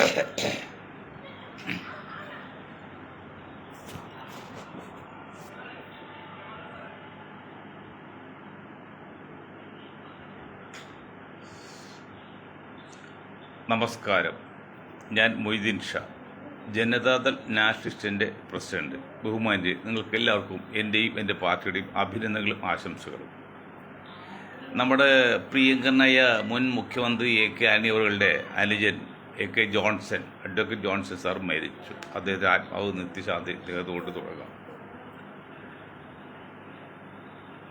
നമസ്കാരം. ഞാൻ മൊയ്തീൻ ഷാ, ജനതാദൾ നാഷണലിസ്റ്റിൻ്റെ പ്രസിഡന്റ്. ബഹുമാന്യ നിങ്ങൾക്ക് എല്ലാവർക്കും എൻ്റെയും എൻ്റെ പാർട്ടിയുടെയും അഭിനന്ദനങ്ങളും ആശംസകളും. നമ്മുടെ പ്രിയങ്കരനായ മുൻ മുഖ്യമന്ത്രി A.K. ആന്റണി അവരുടെ അനുജൻ A.K. Johnson, advocate Johnson sir മരിച്ചു. അദ്ദേഹത്തെ ആത്മാവ് നിത്യശാന്തി അദ്ദേഹത്തോട്ട് തുടങ്ങാം.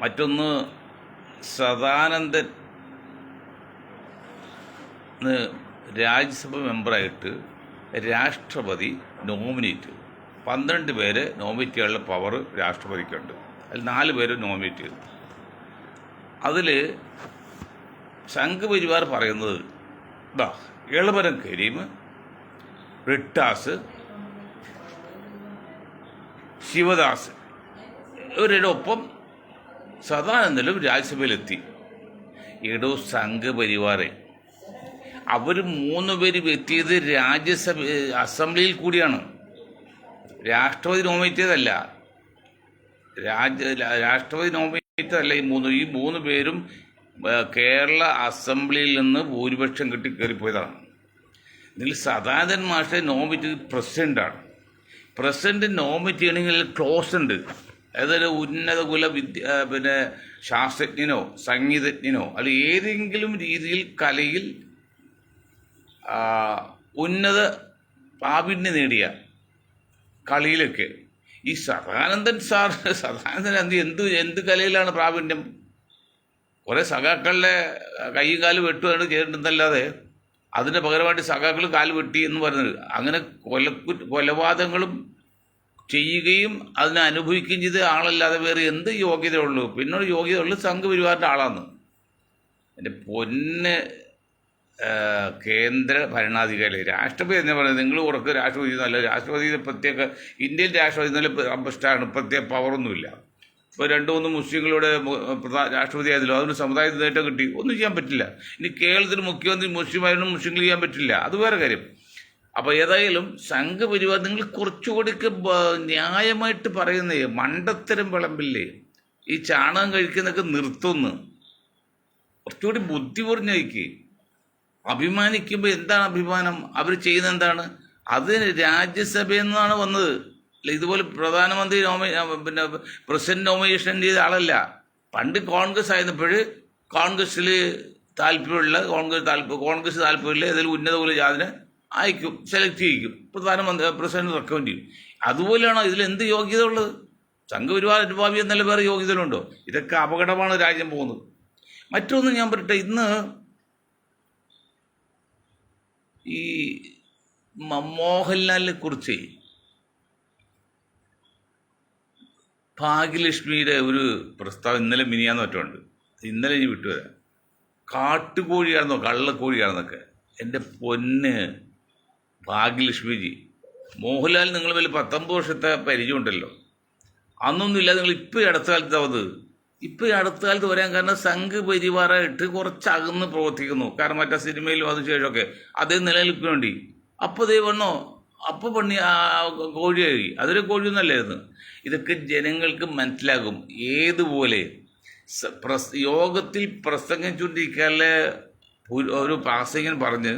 മറ്റൊന്ന്, സദാനന്ദൻ രാജ്യസഭ മെമ്പറായിട്ട് രാഷ്ട്രപതി നോമിനേറ്റ് 12 പേര് നോമിനേറ്റ് ചെയ്യാനുള്ള പവർ രാഷ്ട്രപതിക്കുണ്ട്. അതിൽ 4 പേര് നോമിനേറ്റ് ചെയ്തു. അതിൽ സംഘപരിവാർ പറയുന്നത് എളമരം കരീം, റിട്ടാസ്, ശിവദാസ് ഇവരുടെ ഒപ്പം സദാനന്ദനും രാജ്യസഭയിലെത്തി. ഏടോ സംഘപരിവാറെ, അവർ 3 പേര് എത്തിയത് അസംബ്ലിയിൽ കൂടിയാണ്, രാഷ്ട്രപതി നോമിനേറ്റ് ചെയ്തല്ല. രാഷ്ട്രപതി നോമിനേറ്റ് അല്ല. ഈ മൂന്ന് പേരും കേരള അസംബ്ലിയിൽ നിന്ന് ഭൂരിപക്ഷം കിട്ടി കയറിപ്പോയതാണ്. ഇതിൽ സദാനന്ദൻ മാഷെ നോമിനേറ്റ് ചെയ്ത് പ്രസിഡൻ്റാണ്. പ്രസിഡന്റ് നോമിനേറ്റ് ചെയ്യണമെങ്കിൽ ക്ലോസ് ഉണ്ട്. അതൊരു ഉന്നത കുല ശാസ്ത്രജ്ഞനോ സംഗീതജ്ഞനോ അല്ല ഏതെങ്കിലും രീതിയിൽ കലയിൽ ഉന്നത പ്രാവീണ്യം നേടിയ കളിയിലൊക്കെ ഈ സദാനന്ദൻ എന്ത് കലയിലാണ് പ്രാവീണ്യം? കുറേ സഖാക്കളുടെ കൈയും കാല് വെട്ടുകയാണ് ചെയ്തിട്ടുണ്ടല്ലാതെ അതിന് പകരമായിട്ട് സഖാക്കൾ കാല് വെട്ടി എന്ന് പറഞ്ഞത് അങ്ങനെ കൊലപാതകങ്ങളും ചെയ്യുകയും അതിനെ അനുഭവിക്കുകയും ചെയ്ത ആളല്ലാതെ വേറെ എന്ത് യോഗ്യതയുള്ളൂ? പിന്നൊരു യോഗ്യതയുള്ളൂ സംഘപരിവാറിൻ്റെ ആളാണ്. എൻ്റെ പൊന്ന് കേന്ദ്ര ഭരണാധികാരി, രാഷ്ട്രപതി എന്ന് പറയുന്നത് നിങ്ങൾ ഉറക്കെ രാഷ്ട്രപതി എന്നല്ല. രാഷ്ട്രപതിയുടെ പ്രത്യേക ഇന്ത്യൻ രാഷ്ട്രപതി നല്ല ഇഷ്ടമാണ്, പ്രത്യേക പവറൊന്നുമില്ല. ഇപ്പോൾ 2-3 മുസ്ലിങ്ങളുടെ രാഷ്ട്രപതി ആയതല്ലോ, അതിന് സമുദായത്തിൽ നേട്ടം കിട്ടി, ഒന്നും ചെയ്യാൻ പറ്റില്ല. ഇനി കേരളത്തിൽ മുഖ്യമന്ത്രി മുസ്ലിമായിരുന്നു, മുസ്ലിങ്ങൾ ചെയ്യാൻ പറ്റില്ല, അത് വേറെ കാര്യം. അപ്പോൾ ഏതായാലും സംഘപരിവാർ നിങ്ങൾ കുറച്ചുകൂടിയൊക്കെ ന്യായമായിട്ട് പറയുന്നേ, മണ്ടത്തരം വിളമ്പില്ലേ, ഈ ചാണകം കഴിക്കുന്നതൊക്കെ നിർത്തുന്നു, കുറച്ചുകൂടി ബുദ്ധി പറഞ്ഞയക്ക്. അഭിമാനിക്കുമ്പോൾ എന്താണ് അഭിമാനം? അവർ ചെയ്യുന്നത് എന്താണ്? അത് രാജ്യസഭയിൽ നിന്നാണ് വന്നത്. ഇതുപോലെ പ്രധാനമന്ത്രി പ്രസിഡന്റ് നോമിനേഷൻ ചെയ്ത ആളല്ല. പണ്ട് കോൺഗ്രസ് ആയിരുന്നപ്പോൾ കോൺഗ്രസ്സിൽ താല്പര്യമുള്ള കോൺഗ്രസ് താല്പര്യമില്ല ഏതെങ്കിലും ഉന്നത കുല ജാതിനെ അയക്കും, സെലക്ട് ചെയ്യിക്കും, പ്രസിഡന്റ് റെക്കമെൻഡ് ചെയ്യും. അതുപോലെയാണോ ഇതിലെന്ത് യോഗ്യത ഉള്ളത്? സംഘപരിവാർ അനുഭാവി എന്നല്ല വേറെ യോഗ്യതകളുണ്ടോ? ഇതൊക്കെ അപകടമാണ് രാജ്യം പോകുന്നത്. മറ്റൊന്ന് ഞാൻ പറയട്ടെ, ഇന്ന് ഈ മോഹൻലാലിനെ കുറിച്ച് ഭാഗ്യലക്ഷ്മിയുടെ ഒരു പ്രസ്താവന ഇന്നലെ മിനിയാന്ന് പറ്റുണ്ട്, ഇന്നലെ ഇനി വിട്ടുവരാം. കാട്ടുകോഴിയാണെന്നോ കള്ളക്കോഴിയാണെന്നൊക്കെ. എൻ്റെ പൊന്ന് ഭാഗ്യലക്ഷ്മിജി, മോഹൻലാൽ നിങ്ങൾ വലിയ 19 വർഷത്തെ പരിചയമുണ്ടല്ലോ, അന്നൊന്നും ഇല്ല. നിങ്ങൾ ഇപ്പോൾ അടുത്ത കാലത്ത് വരാൻ കാരണം സംഘപരിവാറായിട്ട് കുറച്ച് അകന്ന് പ്രവർത്തിക്കുന്നു. കാരണം മറ്റേ സിനിമയിലും അതിനുശേഷമൊക്കെ അതേ നിലനിൽപ്പിന് വേണ്ടി. അപ്പോൾ ദേ വന്നോ, അപ്പോൾ കോഴിയായി. അതൊരു കോഴിയൊന്നല്ലായിരുന്നു. ഇതൊക്കെ ജനങ്ങൾക്ക് മനസ്സിലാകും. ഏതുപോലെ യോഗത്തിൽ പ്രസംഗിച്ചുകൊണ്ടിരിക്കാനുള്ള ഒരു പ്രാസംഗികൻ പറഞ്ഞ്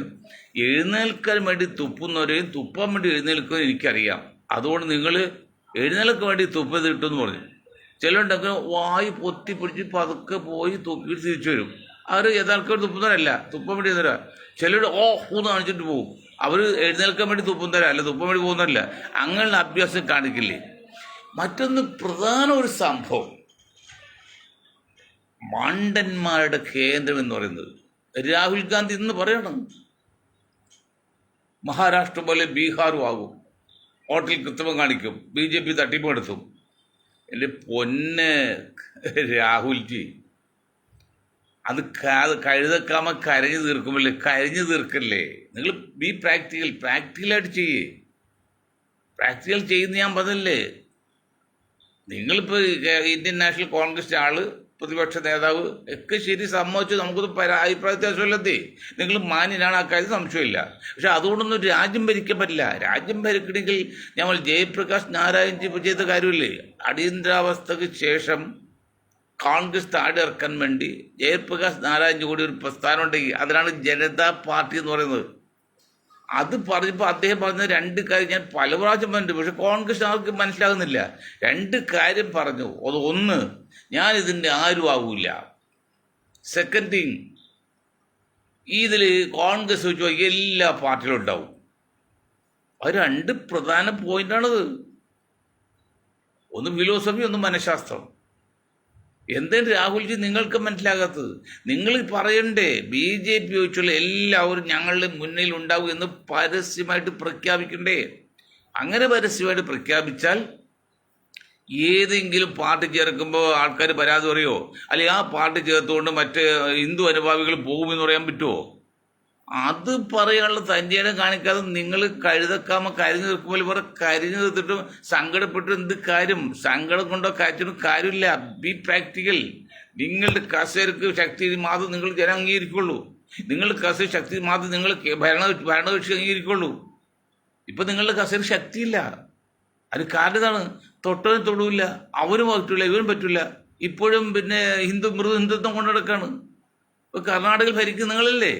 എഴുന്നേൽക്കാൻ വേണ്ടി തുപ്പുന്നവരെയും തുപ്പാൻ വേണ്ടി എഴുന്നേൽക്കുന്നവരെയും എനിക്കറിയാം. അതുകൊണ്ട് നിങ്ങൾ എഴുന്നേൽക്കാൻ വേണ്ടി തുപ്പത് കിട്ടുമെന്ന് പറഞ്ഞു. ചിലരുണ്ടൊക്കെ വായി പൊത്തിപ്പിടിച്ച് പതുക്കെ പോയി തുപ്പിട്ട് തിരിച്ചു വരും. അവർ യഥാർത്ഥ തുപ്പുന്നവരല്ല, തുപ്പാൻ വേണ്ടി തരാ. ചിലർ ഊന്ന് കാണിച്ചിട്ട് പോകും. അവർ എഴുന്നേൽക്കാൻ വേണ്ടി തുപ്പുന്നവരാ, അല്ല തുപ്പാൻ വേണ്ടി പോകുന്നവരല്ല. അങ്ങനെയുള്ള അഭ്യാസം കാണിക്കില്ലേ? മറ്റൊന്ന് പ്രധാന ഒരു സംഭവം, മണ്ടന്മാരുടെ കേന്ദ്രം എന്ന് പറയുന്നത് രാഹുൽ ഗാന്ധി എന്ന് പറയണം. മഹാരാഷ്ട്ര പോലെ ബീഹാറും ആകും. ഹോട്ടലിൽ കൃത്രിമം കാണിക്കും, BJP തട്ടിപ്പ് നടത്തും. എൻ്റെ പൊന്ന് രാഹുൽജി, അത് കഴുതക്കാമ കരഞ്ഞു തീർക്കുമല്ലേ? കരഞ്ഞു തീർക്കല്ലേ? നിങ്ങൾ ബി പ്രാക്ടിക്കലായിട്ട് ചെയ്യേ. പ്രാക്ടിക്കൽ ചെയ്യുന്ന ഞാൻ പറഞ്ഞല്ലേ. നിങ്ങളിപ്പോൾ ഇന്ത്യൻ നാഷണൽ കോൺഗ്രസ് ആള് പ്രതിപക്ഷ നേതാവ് ഒക്കെ ശരി, സമ്മതിച്ചു, നമുക്കൊന്നും അഭിപ്രായ വ്യത്യാസമില്ലതേ, നിങ്ങൾ മാന്യനാണ്, ആ കാര്യം സംശയമില്ല. പക്ഷെ അതുകൊണ്ടൊന്നും രാജ്യം ഭരിക്കാൻ പറ്റില്ല. രാജ്യം ഭരിക്കണമെങ്കിൽ നമ്മൾ ജയപ്രകാശ് നാരായൺ ചെയ്ത കാര്യമില്ലേ, അടിയന്തരാവസ്ഥക്ക് ശേഷം കോൺഗ്രസ് താഴെ ഇറക്കാൻ വേണ്ടി ജയപ്രകാശ് നാരായൺ കൂടി ഒരു പ്രസ്ഥാനം ഉണ്ടെങ്കിൽ അതിനാണ് ജനതാ പാർട്ടി എന്ന് പറയുന്നത്. അത് പറഞ്ഞപ്പോൾ അദ്ദേഹം പറഞ്ഞ രണ്ട് കാര്യം ഞാൻ പല പ്രാവശ്യം പറഞ്ഞിട്ടുണ്ട്, പക്ഷെ കോൺഗ്രസ് അവർക്ക് മനസ്സിലാകുന്നില്ല. രണ്ട് കാര്യം പറഞ്ഞു. അത് ഒന്ന്, ഞാൻ ഇതിൻ്റെ ആരും ആവൂല. സെക്കൻഡ് തിങ്, ഇതിൽ കോൺഗ്രസ് വെച്ച് എല്ലാ പാർട്ടികളും ഉണ്ടാവും. അത് രണ്ട് പ്രധാന പോയിന്റാണത്. ഒന്ന് ഫിലോസഫി, ഒന്ന് മനഃശാസ്ത്രം. എന്താണ് രാഹുൽജി നിങ്ങൾക്ക് മനസ്സിലാകാത്തത്? നിങ്ങൾ പറയണ്ടേ BJP വെച്ചുള്ള എല്ലാവരും ഞങ്ങളുടെ മുന്നിൽ ഉണ്ടാവും എന്ന് പരസ്യമായിട്ട് പ്രഖ്യാപിക്കണ്ടേ? അങ്ങനെ പരസ്യമായിട്ട് പ്രഖ്യാപിച്ചാൽ ഏതെങ്കിലും പാർട്ടി ചേർക്കുമ്പോൾ ആൾക്കാർ പരാതി പറയോ? അല്ലെങ്കിൽ ആ പാർട്ടി ചേർത്തുകൊണ്ട് മറ്റ് ഹിന്ദു അനുഭാവികൾ പോകുമെന്ന് പറയാൻ പറ്റുമോ? അത് പറയാനുള്ള തൻ്റെ കാണിക്കാതെ നിങ്ങൾ കഴുതക്കാമ കരിഞ്ഞു നിൽക്കുമ്പോൾ ഇവരെ കരിഞ്ഞു നിർത്തിട്ടും സങ്കടപ്പെട്ടും എന്ത് കാര്യം? സങ്കടം കൊണ്ടോ കാര്യത്തിനും കാര്യമില്ല. B practical. നിങ്ങളുടെ കസേരക്ക് ശക്തി മാത്രം നിങ്ങൾ ജനം അംഗീകരിക്കുള്ളൂ. നിങ്ങളുടെ കസേര ശക്തി മാത്രം നിങ്ങൾ ഭരണകക്ഷി അംഗീകരിക്കുള്ളൂ. ഇപ്പം നിങ്ങളുടെ കസേര ശക്തിയില്ല. അത് കാരണം ഇതാണ്, തൊട്ടവനും തൊടുവില്ല, അവരും പറ്റില്ല, ഇവരും പറ്റില്ല. ഇപ്പോഴും പിന്നെ മൃദു ഹിന്ദുത്വം കൊണ്ടുനടക്കാണ്. ഇപ്പോൾ കർണാടകയിൽ ഭരിക്കുന്ന നിങ്ങളല്ലേ?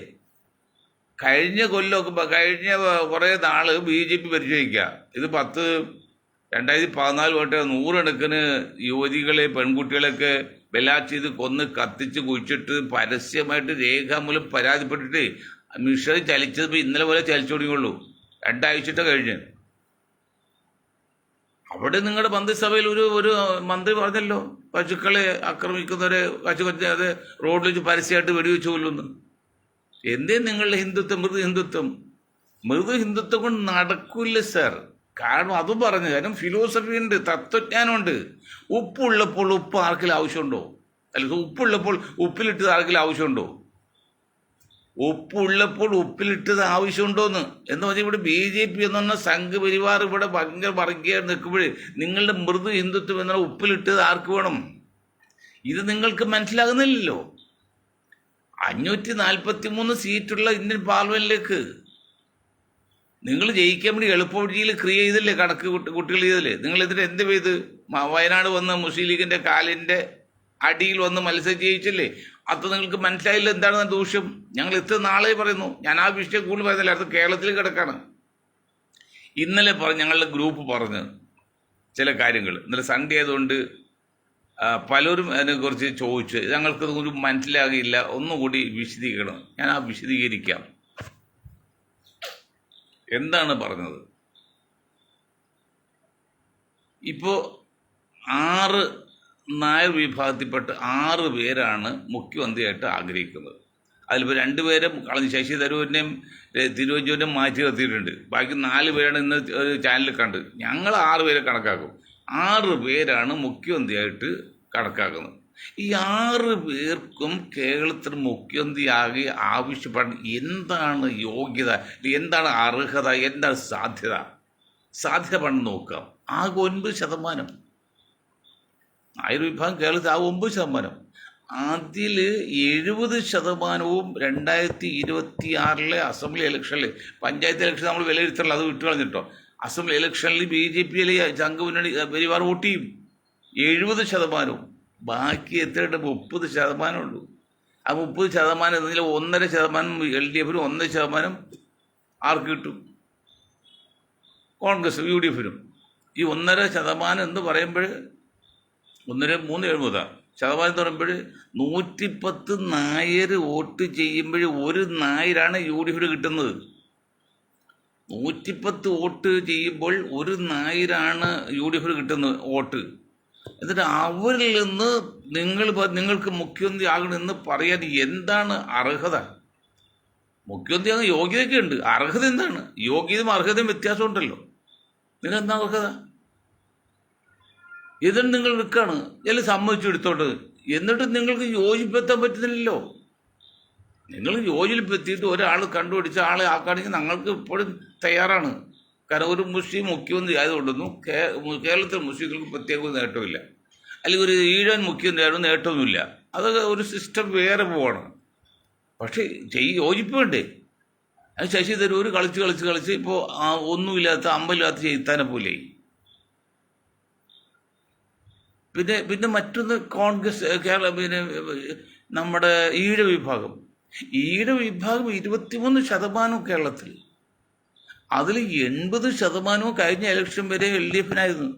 കഴിഞ്ഞ കൊല്ലമൊക്കെ കഴിഞ്ഞ കുറേ നാൾ BJP ഭരിച്ചിരിക്കുക. ഇത് 2014 തൊട്ട് 100 കണക്കിന് യുവതികളെ പെൺകുട്ടികളെയൊക്കെ ബലാത് ചെയ്ത് കൊന്ന് കത്തിച്ച് കുഴിച്ചിട്ട് പരസ്യമായിട്ട് രേഖാമൂലം പരാതിപ്പെട്ടിട്ട് മിഷറി ചലിച്ചത് ഇന്നലെ പോലെ ചലിച്ചു തുടങ്ങിയുള്ളൂ. 2 ആഴ്ച കഴിഞ്ഞ്. അവിടെ നിങ്ങളുടെ മന്ത്രിസഭയിൽ ഒരു മന്ത്രി പറഞ്ഞല്ലോ, പശുക്കളെ ആക്രമിക്കുന്നവരെ അത് റോഡിൽ വെച്ച് പരസ്യമായിട്ട് വെടിവെച്ച് കൊല്ലുന്നു. എന്തേ നിങ്ങളുടെ ഹിന്ദുത്വം? മൃദു ഹിന്ദുത്വം കൊണ്ട് നടക്കില്ല സാർ. കാരണം അതും പറഞ്ഞു, കാരണം ഫിലോസഫി ഉണ്ട്, തത്വജ്ഞാനമുണ്ട്. ഉപ്പുള്ളപ്പോൾ ഉപ്പ് ആർക്കെങ്കിലും ആവശ്യമുണ്ടോ? അല്ല, ഉപ്പുള്ളപ്പോൾ ഉപ്പിലിട്ടത് ആർക്കെങ്കിലും ആവശ്യമുണ്ടോ? ഉപ്പുള്ളപ്പോൾ ഉപ്പിലിട്ടത് ആവശ്യമുണ്ടോന്ന് എന്ന് പറഞ്ഞാൽ ഇവിടെ BJP എന്ന് പറഞ്ഞാൽ സംഘപരിവാർ ഇവിടെ ഭയങ്കര വർഗീയമായിട്ട് നിൽക്കുമ്പോഴേ നിങ്ങളുടെ മൃദു ഹിന്ദുത്വം എന്നാൽ ഉപ്പിലിട്ടത് ആർക്ക് വേണം? ഇത് നിങ്ങൾക്ക് മനസ്സിലാകുന്നില്ലല്ലോ. 543 സീറ്റുള്ള ഇന്ത്യൻ പാർലമെന്റിലേക്ക് നിങ്ങൾ ജയിക്കാൻ വേണ്ടി എളുപ്പവഴിയിൽ ക്രിയേറ്റ് ചെയ്തില്ലേ, കണക്ക് കുട്ടികൾ ചെയ്തില്ലേ? നിങ്ങൾ ഇതിന് എന്ത് ചെയ്ത്? വയനാട് വന്ന് മുസ്ലിം ലീഗിൻ്റെ കാലിൻ്റെ അടിയിൽ വന്ന് മത്സരം ജയിച്ചില്ലേ? അത് നിങ്ങൾക്ക് മനസ്സിലായില്ല എന്താണ് ദൂഷ്യം? ഞങ്ങൾ ഇത്ര നാളെ പറയുന്നു. ഞാൻ ആ വിഷയം കൂടുതൽ പറയുന്നില്ല, അത് കേരളത്തിൽ കിടക്കാണ്. ഇന്നലെ ഞങ്ങളുടെ ഗ്രൂപ്പ് പറഞ്ഞ് ചില കാര്യങ്ങൾ, ഇന്നലെ സൺഡേ ആയതുകൊണ്ട് പലരും അതിനെക്കുറിച്ച് ചോദിച്ചു. ഞങ്ങൾക്കതൊരു മനസ്സിലാകില്ല, ഒന്നുകൂടി വിശദീകരിക്കണം. ഞാൻ വിശദീകരിക്കാം. എന്താണ് പറഞ്ഞത്? ഇപ്പോൾ 6 നായർ വിഭാഗത്തിൽപ്പെട്ട 6 പേരാണ് മുഖ്യമന്ത്രിയായിട്ട് ആഗ്രഹിക്കുന്നത്. അതിലിപ്പോൾ 2 പേരും കളഞ്ഞ് ശശി തരൂരിനെയും തിരുവഞ്ചൂരിനെയും മാറ്റി നിർത്തിയിട്ടുണ്ട്. ബാക്കി 4 പേരാണ് ഇന്ന് ചാനലിൽ കണ്ട്. ഞങ്ങൾ 6 പേരെ കണക്കാക്കും. 6 പേരാണ് മുഖ്യമന്ത്രിയായിട്ട് കണക്കാക്കുന്നത്. ഈ 6 പേർക്കും കേരളത്തിൽ മുഖ്യമന്ത്രിയാകെ ആവശ്യപ്പെടുന്ന എന്താണ് യോഗ്യത, എന്താണ് അർഹത, എന്താണ് സാധ്യത പണം നോക്കാം. ആകെ 9%. നായർ വിഭാഗം കേരളത്തിൽ ആകെ 9%. അതിൽ 70% 2026 അസംബ്ലി ഇലക്ഷനിൽ, പഞ്ചായത്ത് ഇലക്ഷൻ നമ്മൾ വിലയിരുത്തണം, അത് വിട്ടു കളഞ്ഞിട്ടോ. അസംബ്ലി ഇലക്ഷനിൽ BJP സംഘമുന്നണി പരിവാർ വോട്ട് ചെയ്യും. 70%. ബാക്കി എത്രയുണ്ട്? 30% ഉള്ളൂ. ആ 30% എന്നതിൽ 1.5% LDF-നും 1% ആർക്ക് കിട്ടും? കോൺഗ്രസ് UDF-നും. ഈ 1.5% എന്ന് പറയുമ്പോൾ 1.370% എന്ന് പറയുമ്പോൾ 110 നായർ വോട്ട് ചെയ്യുമ്പോൾ ഒരു നായരാണ് UDF-ന് കിട്ടുന്നത്. 110 വോട്ട് ചെയ്യുമ്പോൾ ഒരു നായരാണ് UDF-ന് കിട്ടുന്നത് വോട്ട്. എന്നിട്ട് അവരിൽ നിന്ന് നിങ്ങൾക്ക് മുഖ്യമന്ത്രി ആകണമെന്ന് പറയാൻ എന്താണ് അർഹത? മുഖ്യമന്ത്രി ആകുന്ന യോഗ്യതയൊക്കെ ഉണ്ട്, അർഹത എന്താണ്? യോഗ്യതയും അർഹതയും വ്യത്യാസമുണ്ടല്ലോ. നിങ്ങൾ എന്താ അർഹത? ഇതിന് നിങ്ങൾ നിൽക്കുകയാണ്, എല്ലാം സമ്മതിച്ചു എടുത്തോട്ട്, എന്നിട്ട് നിങ്ങൾക്ക് യോജിപ്പെത്താൻ പറ്റുന്നില്ലല്ലോ. നിങ്ങൾ യോജിപ്പെത്തിയിട്ട് ഒരാൾ കണ്ടുപിടിച്ച ആളെ ആക്കുകയാണെങ്കിൽ ഞങ്ങൾക്ക് ഇപ്പോഴും തയ്യാറാണ്. കാരണം ഒരു മുസ്ലിം മുഖ്യമന്ത്രി ആയതുകൊണ്ടൊന്നും കേരളത്തിലെ മുസ്ലിങ്ങൾക്ക് പ്രത്യേക നേട്ടമില്ല, അല്ലെങ്കിൽ ഒരു ഈഴൻ മുഖ്യമന്ത്രി ആയതുകൊണ്ട് നേട്ടമൊന്നുമില്ല. അത് ഒരു സിസ്റ്റം വേറെ പോവാണ്. പക്ഷേ യോജിപ്പ് വേണ്ടേ? അത് ശശി തരൂർ കളിച്ച് ഇപ്പോൾ ഒന്നുമില്ലാത്ത അമ്പലില്ലാത്ത ചെയ്താനെ പോലെ. പിന്നെ മറ്റൊന്ന് കോൺഗ്രസ് കേരള നമ്മുടെ ഈഴ വിഭാഗം 23% കേരളത്തിൽ. അതിൽ 80% കഴിഞ്ഞ ഇലക്ഷൻ വരെ LDFനായിരുന്നു.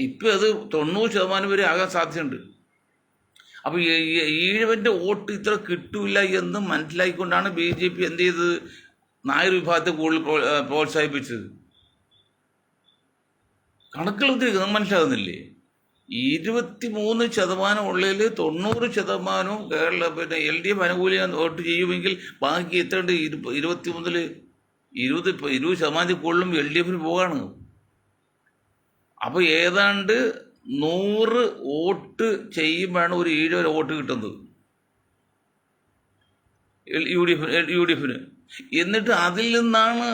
ഇപ്പം അത് 90% വരെ ആകാൻ സാധ്യതയുണ്ട്. അപ്പോൾ ഈഴവൻ്റെ വോട്ട് ഇത്ര കിട്ടൂല എന്ന് മനസ്സിലാക്കിക്കൊണ്ടാണ് BJP എന്ത് ചെയ്തത്? നായർ വിഭാഗത്തെ കൂടുതൽ പ്രോത്സാഹിപ്പിച്ചത്. കണക്കുകൾ ഒത്തിരി മനസ്സിലാകുന്നില്ലേ? 23% ഉള്ളതിൽ 90% കേരള LDF അനുകൂലിക്കാൻ വോട്ട് ചെയ്യുമെങ്കിൽ ബാക്കി എത്രയുണ്ട്? 20% കൂടുതലും LDFന് പോവാണ്. അപ്പോൾ ഏതാണ്ട് 100 വോട്ട് ചെയ്യുമ്പോഴാണ് ഒരു 7 വോട്ട് കിട്ടുന്നത് UDFന്. എന്നിട്ട് അതിൽ നിന്നാണ്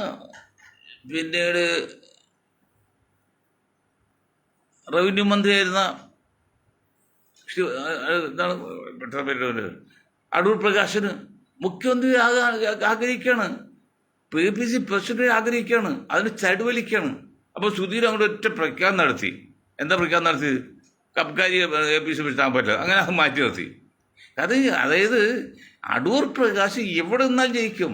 പിന്നീട് റവന്യൂ മന്ത്രിയായിരുന്ന അടൂർ പ്രകാശന് മുഖ്യമന്ത്രി ആഗ്രഹിക്കുകയാണ്, PPC പ്രസിഡന്റ് ആഗ്രഹിക്കുകയാണ്, അതിന് ചടുവലിക്കുകയാണ്. അപ്പോൾ സുധീർ അങ്ങോട്ട് ഒറ്റ പ്രഖ്യാപനം നടത്തി. എന്താ പ്രഖ്യാപനം നടത്തിയത്? കബ്കാരി APC പ്രസിഡന്റ് പറ്റില്ല, അങ്ങനെ അത് മാറ്റി നിർത്തി. അതായത് അടൂർ പ്രകാശ് എവിടെ നിന്നാൽ ജയിക്കും.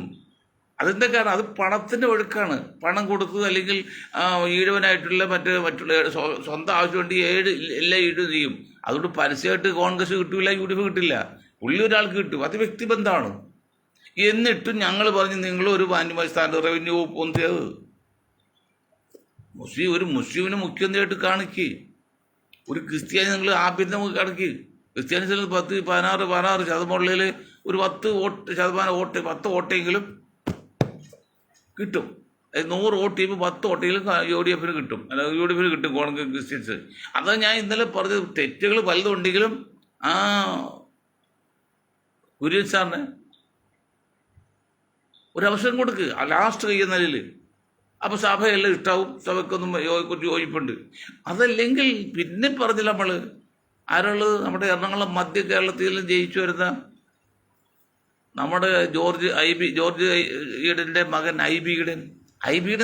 അതിൻ്റെ കാരണം അത് പണത്തിൻ്റെ ഒഴുക്കാണ്. പണം കൊടുത്തത് അല്ലെങ്കിൽ ഈഴവനായിട്ടുള്ള മറ്റുള്ള സ്വന്തം ആവശ്യം വേണ്ടി എല്ലാ ഈടും ചെയ്യും. അതുകൊണ്ട് പരസ്യമായിട്ട് കോൺഗ്രസ് കിട്ടില്ല, UDF കിട്ടില്ല, പുള്ളി ഒരാൾക്ക് കിട്ടും. അത് വ്യക്തിബന്ധമാണ്. എന്നിട്ടും ഞങ്ങൾ പറഞ്ഞു നിങ്ങളൊരു മാന്യമായ സ്ഥാനത്ത് റവന്യൂ വകുപ്പ് മന്ത്രിയത് ഒരു മുസ്ലിമിനെ മുഖ്യമന്ത്രിയായിട്ട് കാണിക്കുക, ഒരു ക്രിസ്ത്യാനി നിങ്ങൾ ആഭ്യന്തരം കാണിക്കുക. ക്രിസ്ത്യാനിസിൽ 16% ഒരു 10% വോട്ട് 10 വോട്ടെങ്കിലും കിട്ടും. 100 വോട്ട് ചെയ്യുമ്പോൾ 10 വോട്ടെങ്കിലും UDFന് കിട്ടും, അല്ല UDFന് കിട്ടും കോൺഗ്രസ് ക്രിസ്ത്യൻസ്. അതാ ഞാൻ ഇന്നലെ പറഞ്ഞത്. തെറ്റുകൾ പലതുണ്ടെങ്കിലും കുര്യൻ സാറിന് ഒരവസരം കൊടുക്കുക, ലാസ്റ്റ് കഴിയുന്ന നിലയിൽ. അപ്പോൾ സഭയെല്ലാം ഇഷ്ടാവും, സഭയ്ക്കൊന്നും യോജിപ്പുണ്ട്. അതല്ലെങ്കിൽ പിന്നെ പറഞ്ഞില്ല നമ്മൾ ആരുള്ളത്? നമ്മുടെ എറണാകുളം മധ്യ കേരളത്തിൽ ജയിച്ചു വരുന്ന നമ്മുടെ ജോർജ് ഈഡൻ്റെ മകൻ IB ഈഡൻ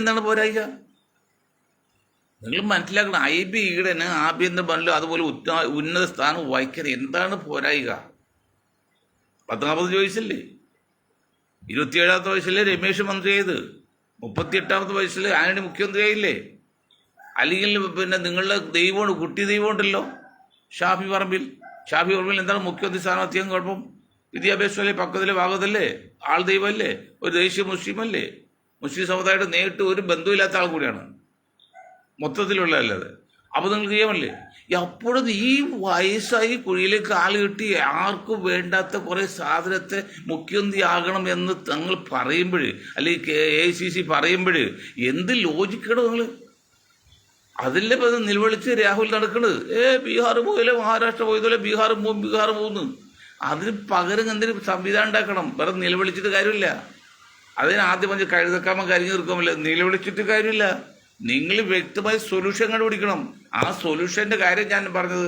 എന്നാണ് പോരായിക. നിങ്ങൾ മനസ്സിലാക്കണം, IB ഈഡന് ആഭ്യന്തര ബണ്ടിലോ അതുപോലെ ഉന്നത സ്ഥാനം വഹിക്കാൻ എന്താണ് പോരായിക? 19 വയസ്സല്ലേ, 27ാമത്തെ വയസ്സിലെ രമേശ് മന്ത്രിയായത്, 38ാമത്തെ വയസ്സിൽ ആന്റണി മുഖ്യമന്ത്രിയായില്ലേ? അല്ലെങ്കിൽ പിന്നെ നിങ്ങളുടെ ദൈവമുണ്ട്, കുട്ടി ദൈവമുണ്ടല്ലോ ഷാഫി പറമ്പിൽ എന്താണ് മുഖ്യമന്ത്രി സ്ഥാനാർത്ഥിയും കുഴപ്പം? വിദ്യാഭ്യാസമല്ലേ, പക്വതയിലെ ഭാഗത്തല്ലേ, ആൾ ദൈവമല്ലേ, ഒരു ദേശീയ മുസ്ലിമല്ലേ, മുസ്ലിം സമുദായമായിട്ട് നേരിട്ട് ഒരു ബന്ധമില്ലാത്ത ആൾ കൂടിയാണ് മൊത്തത്തിലുള്ള അല്ലാതെ. അപ്പോൾ നിങ്ങൾക്ക് ചെയ്യാമല്ലേ? അപ്പോഴും ഈ വയസ്സായി കുഴിയിലേക്ക് ആൾ കിട്ടി ആർക്കും വേണ്ടാത്ത കുറേ സാധനത്തെ മുഖ്യമന്ത്രി ആകണം എന്ന് തങ്ങൾ പറയുമ്പോൾ, അല്ലെങ്കിൽ AICC പറയുമ്പോൾ എന്ത് ലോജിക്കണോ നിങ്ങൾ? അതില്ലേ നിലവിളിച്ച് രാഹുൽ നടക്കുന്നത്. ബീഹാർ പോയല്ലോ, മഹാരാഷ്ട്ര പോയതല്ലേ, ബീഹാർ പോകുന്നു. അതിന് പകരം എന്തിന് സംവിധാനം ഉണ്ടാക്കണം? വേറെ നിലവിളിച്ചിട്ട് കാര്യമില്ല. അതിന് ആദ്യം പറഞ്ഞ് കഴുതക്കാമ കരിഞ്ഞു തീർക്കാമല്ല, നിലവിളിച്ചിട്ട് കാര്യമില്ല. നിങ്ങൾ വ്യക്തമായി സൊല്യൂഷൻ കണ്ടുപിടിക്കണം. ആ സൊല്യൂഷൻ്റെ കാര്യം ഞാൻ പറഞ്ഞത്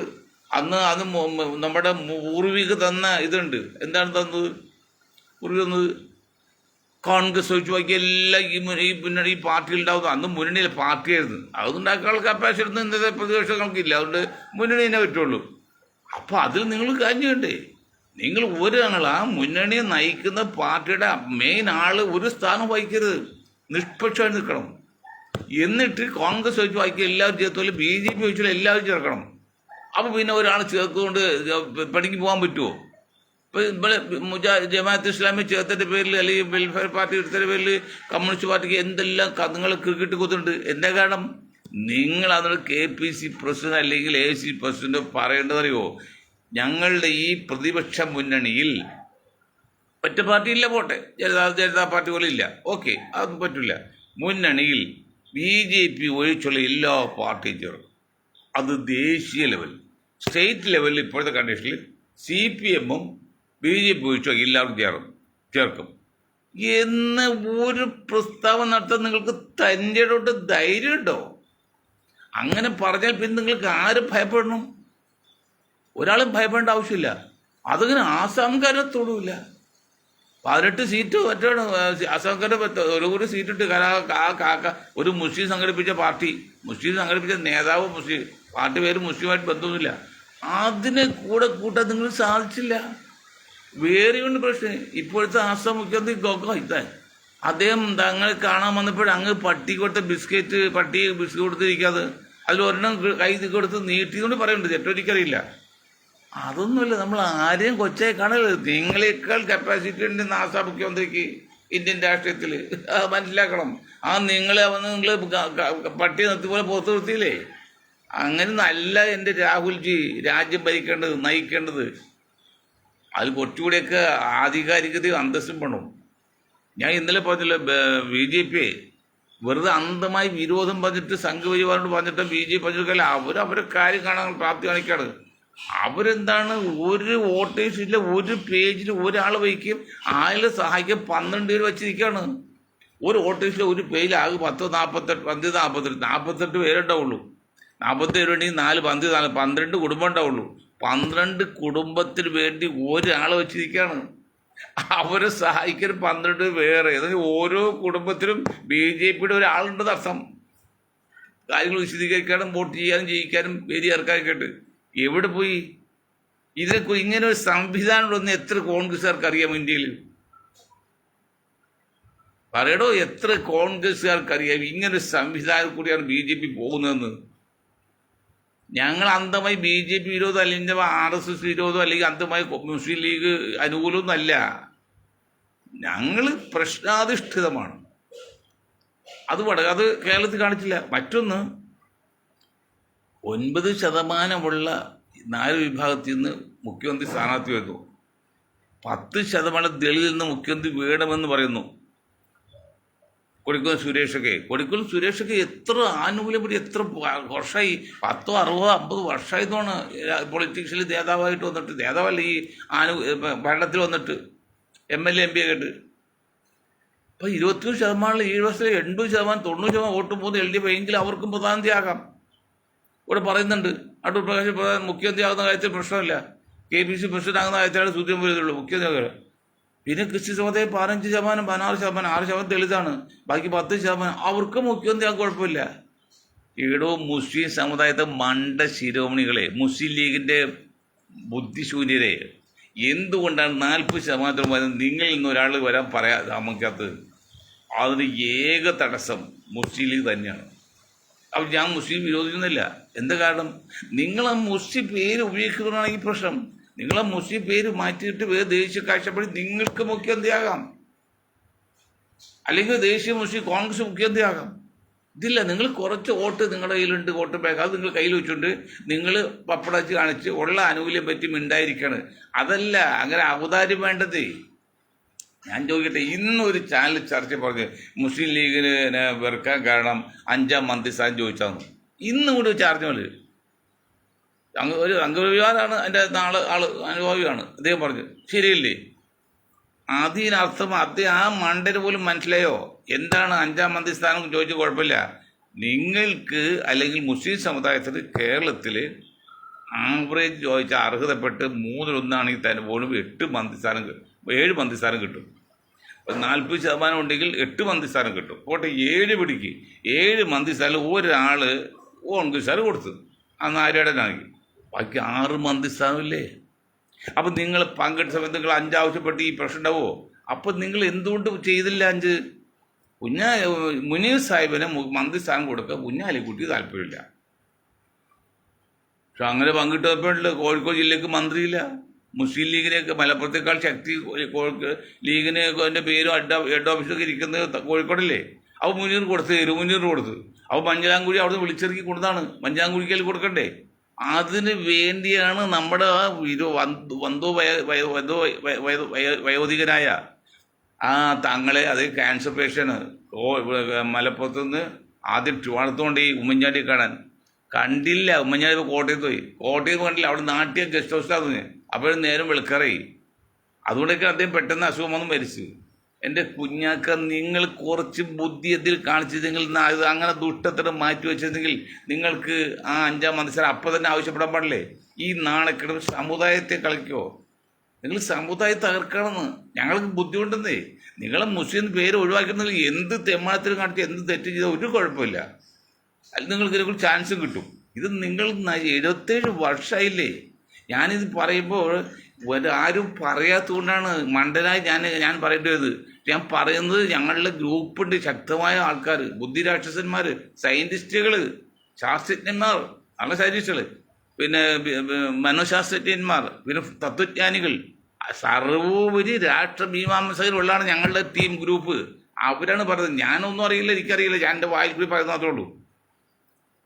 അന്ന്. അത് നമ്മുടെ പൂർവിക തന്ന ഇതുണ്ട്. എന്താണ് തന്നത്? പൂർവിക തന്നത് കോൺഗ്രസ് ഒഴിച്ച് ബാക്കി എല്ലാം ഈ പാർട്ടിയിൽ ഉണ്ടാവുന്നു. അന്ന് മുന്നണിയിലെ പാർട്ടിയായിരുന്നു. അതുണ്ടാക്കാനുള്ള കപ്പാസിറ്റി ഒന്നും ഇന്നത്തെ പ്രതിപക്ഷങ്ങൾക്കില്ല. അതുകൊണ്ട് മുന്നണി തന്നെ പറ്റുള്ളൂ. അപ്പോൾ അതിൽ നിങ്ങൾ കാര്യം വേണ്ടേ? നിങ്ങൾ ആ മുന്നണിയെ നയിക്കുന്ന പാർട്ടിയുടെ മെയിൻ ആൾ ഒരു സ്ഥാനം വഹിക്കരുത്, നിഷ്പക്ഷമായി നിൽക്കണം. എന്നിട്ട് കോൺഗ്രസ് വെച്ച് വായിക്കുക എല്ലാവരും ചേർത്തോലെ, BJP വെച്ചാൽ എല്ലാവരും ചേർക്കണം. അപ്പോൾ പിന്നെ ഒരാൾ ചേർത്തുകൊണ്ട് പണിക്ക് പോകാൻ പറ്റുമോ? ഇപ്പോൾ ജമാഅത്ത് ഇസ്ലാമി ചേർത്തതിൻ്റെ പേരിൽ അല്ലെങ്കിൽ വെൽഫെയർ പാർട്ടി എടുത്തതിൻ്റെ പേരിൽ കമ്മ്യൂണിസ്റ്റ് പാർട്ടിക്ക് എന്തെല്ലാം നിങ്ങൾ ക്രിക്കറ്റ് കുത്തുന്നുണ്ട്. എൻ്റെ കാരണം നിങ്ങൾ അതിനൊരു KPC പ്രസിഡന്റ് അല്ലെങ്കിൽ AICC പ്രസിഡന്റ് പറയേണ്ടതറിയോ? ഞങ്ങളുടെ ഈ പ്രതിപക്ഷ മുന്നണിയിൽ ഒറ്റ പാർട്ടിയില്ല, പോട്ടെ, ജനതാ പാർട്ടി പോലും ഇല്ല, ഓക്കെ, അതൊന്നും പറ്റില്ല. മുന്നണിയിൽ BJP ഒഴിച്ചുള്ള എല്ലാ പാർട്ടിയും ചേർക്കും. അത് ദേശീയ ലെവൽ, സ്റ്റേറ്റ് ലെവലിൽ ഇപ്പോഴത്തെ കണ്ടീഷനിൽ CPM-ഉം BJP ഒഴിച്ചോ എല്ലാവർക്കും ചേർക്കും എന്ന് ഒരു പ്രസ്താവന നടത്താൻ നിങ്ങൾക്ക് തൻ്റെ ധൈര്യം ഉണ്ടോ? അങ്ങനെ പറഞ്ഞാൽ പിന്നെ നിങ്ങൾക്ക് ആരും ഭയപ്പെടണം? ഒരാളും ഭയപ്പെടേണ്ട ആവശ്യമില്ല. അതിങ്ങനെ ആസാംകാരെ തൊടൂല. 18 സീറ്റ് മറ്റാണ് ആസാംകാരെ ഒരു സീറ്റിട്ട് ഒരു മുസ്ലിം സംഘടിപ്പിച്ച പാർട്ടി, മുസ്ലിം സംഘടിപ്പിച്ച നേതാവ് മുസ്ലിം, പാർട്ടി പേര് മുസ്ലിമായിട്ട് ബന്ധമൊന്നുമില്ല. അതിനെ കൂടെ കൂട്ടാൻ നിങ്ങൾ സാധിച്ചില്ല. വേറെയുണ്ട് പ്രശ്നം. ഇപ്പോഴത്തെ ആസാം മുഖ്യമന്ത്രി ഗോഗോയ് അദ്ദേഹം തങ്ങൾ കാണാൻ വന്നപ്പോൾ അങ്ങ് പട്ടി കൊടുത്ത ബിസ്ക്കറ്റ് കൊടുത്തിരിക്കാതെ അതിലൊരെണ്ണം കൈ കൊടുത്ത് നീട്ടിക്കൊണ്ട് പറയുന്നുണ്ട്. ചേട്ടോ എനിക്കറിയില്ല. അതൊന്നുമല്ല, നമ്മൾ ആരെയും കൊച്ചായി കാണരുത്. നിങ്ങളെക്കാൾ കപ്പാസിറ്റി ഉണ്ട് ആസാം മുഖ്യമന്ത്രിക്ക് ഇന്ത്യൻ രാഷ്ട്രീയത്തിൽ. അത് മനസ്സിലാക്കണം. നിങ്ങൾ പട്ടി നിർത്തിപോലെ പുറത്തു നിർത്തിയില്ലേ? അങ്ങനെ നല്ല എൻ്റെ രാഹുൽജി രാജ്യം ഭരിക്കേണ്ടത്, നയിക്കേണ്ടത്. അത് കുറച്ചുകൂടിയൊക്കെ ആധികാരികതയും അന്തസ്സും വേണം. ഞാൻ ഇന്നലെ പറഞ്ഞില്ല, BJP വെറുതെ അന്ധമായി വിരോധം പറഞ്ഞിട്ട് സംഘപരിവാരോട് പറഞ്ഞിട്ട് BJP പറഞ്ഞിട്ടില്ല. അവരെ കാര്യം കാണാൻ പ്രാപ്തി കാണിക്കാണ്. അവരെന്താണ്, ഒരു വോട്ടേഴ്സില്ല, ഒരു പേജിൽ ഒരാൾ വയ്ക്കും, ആളെ സഹായിക്കാൻ 12 പേര് വെച്ചിരിക്കുകയാണ്. ഒരു വോട്ടേഴ്സിൽ ഒരു പേജിൽ ആകെ 48 പേരുണ്ടാവുള്ളൂ. 47 വേണമെങ്കിൽ 12 കുടുംബം ഉണ്ടാവുള്ളൂ. 12 കുടുംബത്തിന് വേണ്ടി ഒരാളെ വെച്ചിരിക്കുകയാണ്. അവരെ സഹായിക്കാൻ 12 വേറെ. ഓരോ കുടുംബത്തിലും BJPയുടെ ഒരാളുണ്ടെന്ന് അർത്ഥം. കാര്യങ്ങൾ വിശദീകരിക്കാനും വോട്ട് ചെയ്യാനും ജയിക്കാനും പേര് ചേർക്കാനൊക്കെ ആയിട്ട് എവിടെ പോയി? ഇതിനൊക്കെ ഇങ്ങനെ ഒരു സംവിധാനം എത്ര കോൺഗ്രസ്സുകാർക്ക് അറിയാം ഇന്ത്യയിൽ? പറയടോ, എത്ര കോൺഗ്രസ്സുകാർക്ക് അറിയാം ഇങ്ങനൊരു സംവിധാനം കൂടിയാണ് BJP പോകുന്നതെന്ന്? ഞങ്ങൾ അന്ധമായി BJP വിരോധം, അല്ലെങ്കിൽ RSS വിരോധം, അല്ലെങ്കിൽ അന്ധമായി മുസ്ലിം ലീഗ് അനുകൂലമൊന്നുമല്ല. ഞങ്ങൾ പ്രശ്നാധിഷ്ഠിതമാണ്. അത് കേരളത്തിൽ കാണിച്ചില്ല. മറ്റൊന്ന്, 9% 4 വിഭാഗത്തിൽ നിന്ന് മുഖ്യമന്ത്രി സ്ഥാനാർത്ഥി വരുന്നു. 10% ദളിതിൽ നിന്ന് മുഖ്യമന്ത്രി വേണമെന്ന് പറയുന്നു. കൊടിക്കുന്നിൽ സുരേഷൊക്കെ എത്ര ആനുകൂല്യം, എത്ര വർഷമായി, 10, 60, 50 വർഷമായി തോണ് പൊളിറ്റിക്സിൽ നേതാവായിട്ട് വന്നിട്ട്. നേതാവല്ല, ഈ ഭരണത്തിൽ വന്നിട്ട് MLA MP ആയിട്ട്. ഇപ്പം 21%, 7 80%, 90% വോട്ട് പോകുന്ന LDF എങ്കിൽ അവർക്കും പ്രധാനമന്ത്രിയാകാം. ഇവിടെ പറയുന്നുണ്ട് അടൂർ പ്രകാശ് മുഖ്യമന്ത്രി ആകുന്ന കാര്യത്തിൽ പ്രശ്നമില്ല. KPC പ്രസിഡന്റ് ആകുന്ന കാര്യത്തിലാണ് സൂത്രം വരുന്നുള്ളൂ മുഖ്യമന്ത്രി. പിന്നെ ക്രിസ്ത്യൻ സമുദായം 15%, 16%, 6% ദളിതാണ്, ബാക്കി 10% അവർക്ക് മുഖ്യമന്ത്രി ആകാൻ കുഴപ്പമില്ല. ഈടോ മുസ്ലിം സമുദായത്തെ മണ്ട ശിരോമണികളെ, മുസ്ലിം ലീഗിൻ്റെ ബുദ്ധിശൂന്യരെ, എന്തുകൊണ്ടാണ് 40% വരെ നിങ്ങളിൽ നിന്ന് ഒരാൾ വരാൻ നമുക്കത്? അതിന് ഏക തടസ്സം മുസ്ലിം ലീഗ് തന്നെയാണ്. അപ്പോൾ ഞാൻ മുസ്ലിം വിരോധിക്കുന്നില്ല. എന്താ കാരണം? നിങ്ങൾ ആ മുസ്ലിം പേര് ഉപയോഗിക്കുന്നതാണ് ഈ പ്രശ്നം. നിങ്ങൾ ആ മുസ്ലിം പേര് മാറ്റിയിട്ട് വേറെ ദേശീയ കാഴ്ചപ്പാടി നിങ്ങൾക്ക് മുഖ്യമന്ത്രിയാകാം, അല്ലെങ്കിൽ ദേശീയ മുസ്ലിം കോൺഗ്രസ് മുഖ്യമന്ത്രിയാകാം. ഇതില്ല, നിങ്ങൾ കുറച്ച് വോട്ട് നിങ്ങളുടെ കയ്യിലുണ്ട്, വോട്ട് ബാങ്ക്, അത് നിങ്ങൾ കയ്യിൽ വെച്ചുകൊണ്ട് നിങ്ങൾ പപ്പടച്ച് കാണിച്ച് ഉള്ള ആനുകൂല്യം പറ്റി മിണ്ടായിരിക്കാണ്. അതല്ല അങ്ങനെ ഔദാര്യം വേണ്ടത്. ഞാൻ ചോദിക്കട്ടെ, ഇന്നൊരു ചാനൽ ചർച്ച പറഞ്ഞ് മുസ്ലിം ലീഗിന് വെറുക്കാൻ കാരണം 5ാം മന്ത്രിസ്ഥാനം ചോദിച്ചാന്ന്. ഇന്നും കൂടി ചാർജ് മതി. ഒരു അംഗവിവാദമാണ് എൻ്റെ അനുഭവിയാണ്. അദ്ദേഹം പറഞ്ഞു ശരിയല്ലേ? അതിനർത്ഥം ആ മണ്ടന് പോലും മനസ്സിലായോ എന്താണ് 5ാം മന്ത്രിസ്ഥാനം ചോദിച്ചു? കുഴപ്പമില്ല. നിങ്ങൾക്ക് അല്ലെങ്കിൽ മുസ്ലിം സമുദായത്തിന് കേരളത്തിൽ ആവറേജ് ചോദിച്ചാൽ അർഹതപ്പെട്ട് 3-1 തന്നെ പോലും 7 മന്ത്രിസ്ഥാനം കിട്ടും. 40% ഉണ്ടെങ്കിൽ 8 മന്ത്രിസ്ഥാനം കിട്ടും. പോട്ടെ, 7 പിടിക്ക്. 7 മന്ത്രിസ്ഥാനം ഒരാൾ കോൺഗ്രസ്സുകാർ കൊടുത്തു, അന്ന് ആര്യടനാക്കി. ബാക്കി 6 മന്ത്രിസ്ഥാനമില്ലേ? അപ്പം നിങ്ങൾ പങ്കെടുത്ത സമയത്ത് നിങ്ങൾ 5 ആവശ്യപ്പെട്ട് ഈ പ്രശ്നം ഉണ്ടാവുമോ? അപ്പം നിങ്ങൾ എന്തുകൊണ്ട് ചെയ്തില്ല 5? മുനീർ സാഹിബിന് മന്ത്രിസ്ഥാനം കൊടുക്കുക കുഞ്ഞാലിക്കുട്ടി താല്പര്യമില്ല. പക്ഷെ അങ്ങനെ പങ്കിട്ടപ്പോഴുള്ള കോഴിക്കോട് ജില്ലക്ക് മന്ത്രിയില്ല. മുസ്ലിം ലീഗിനെയൊക്കെ മലപ്പുറത്തേക്കാൾ ശക്തി ലീഗിന് എൻ്റെ പേരും ഹെഡ് ഓഫീസൊക്കെ ഇരിക്കുന്നത് കോഴിക്കോടല്ലേ? അവ മുനീർ കൊടുത്ത് അവ മഞ്ചാങ്കുഴി അവിടെ നിന്ന് വിളിച്ചിറക്കി കൊടുത്താണ്. മഞ്ചാങ്കുഴിക്കൽ കൊടുക്കണ്ടേ? അതിന് വേണ്ടിയാണ് നമ്മുടെ വയോധികനായ തങ്ങളെ, അത് ക്യാൻസർ പേഷ്യന് മലപ്പുറത്ത് നിന്ന് ആദ്യം ട്രിവാൻഡ്രത്തുകൊണ്ട് ഈ ഉമ്മൻചാണ്ടി കാണാൻ കണ്ടില്ല. ഉമ്മൻചാണ്ടി ഇപ്പോൾ കോട്ടയത്ത് കണ്ടില്ല. അവിടെ നാട്ടിയ ഗസ്റ്റ് ഹൗസിലാന്ന്. അപ്പോഴും നേരം വെളുക്കറായി. അതുകൊണ്ടൊക്കെ അദ്ദേഹം പെട്ടെന്ന് അസുഖം വന്ന് മരിച്ചു. എൻ്റെ കുഞ്ഞാക്ക, നിങ്ങൾ കുറച്ച് ബുദ്ധി ഇതിൽ കാണിച്ചിരുന്നെങ്കിൽ, അങ്ങനെ ദുഷ്ടത്തരം മാറ്റി വെച്ചിരുന്നെങ്കിൽ നിങ്ങൾക്ക് ആ 5ാം മന്ത്രിസ്ഥാനം അപ്പം തന്നെ ആവശ്യപ്പെടാൻ പാടില്ലേ? ഈ നാണക്കെടും സമുദായത്തെ കളിക്കോ? നിങ്ങൾ സമുദായം തകർക്കണമെന്ന് ഞങ്ങൾക്ക് ബുദ്ധിമുട്ടുന്നേ. നിങ്ങളെ മുസ്ലിം പേര് ഒഴിവാക്കുന്നതിൽ എന്ത് തെമ്മാനത്തിനും കാണിച്ച് എന്ത് തെറ്റ് ചെയ്താൽ ഒരു കുഴപ്പമില്ല. അതിൽ നിങ്ങൾക്ക് ഇതിനെക്കുറിച്ച് ചാൻസും കിട്ടും. ഇത് നിങ്ങൾ 77 വർഷമായില്ലേ. ഞാനിത് പറയുമ്പോൾ ആരും പറയാത്തതുകൊണ്ടാണ് മണ്ടനായി ഞാൻ പറയേണ്ടത്. ഞാൻ പറയുന്നത് ഞങ്ങളുടെ ഗ്രൂപ്പുണ്ട്, ശക്തമായ ആൾക്കാർ, ബുദ്ധിരാക്ഷസന്മാർ, സയൻറ്റിസ്റ്റുകൾ, ശാസ്ത്രജ്ഞന്മാർ, നല്ല സയൻറ്റിസ്റ്റുകൾ, പിന്നെ മനോശാസ്ത്രജ്ഞന്മാർ, പിന്നെ തത്വജ്ഞാനികൾ, സർവോപരി രാഷ്ട്രമീമാംസകരുള്ളതാണ് ഞങ്ങളുടെ ടീം ഗ്രൂപ്പ്. അവരാണ് പറയുന്നത്. ഞാനൊന്നും അറിയില്ല, എനിക്കറിയില്ല, ഞാൻ എൻ്റെ വായിൽ കൂടി പറയുന്നത് മാത്രമേ ഉള്ളൂ.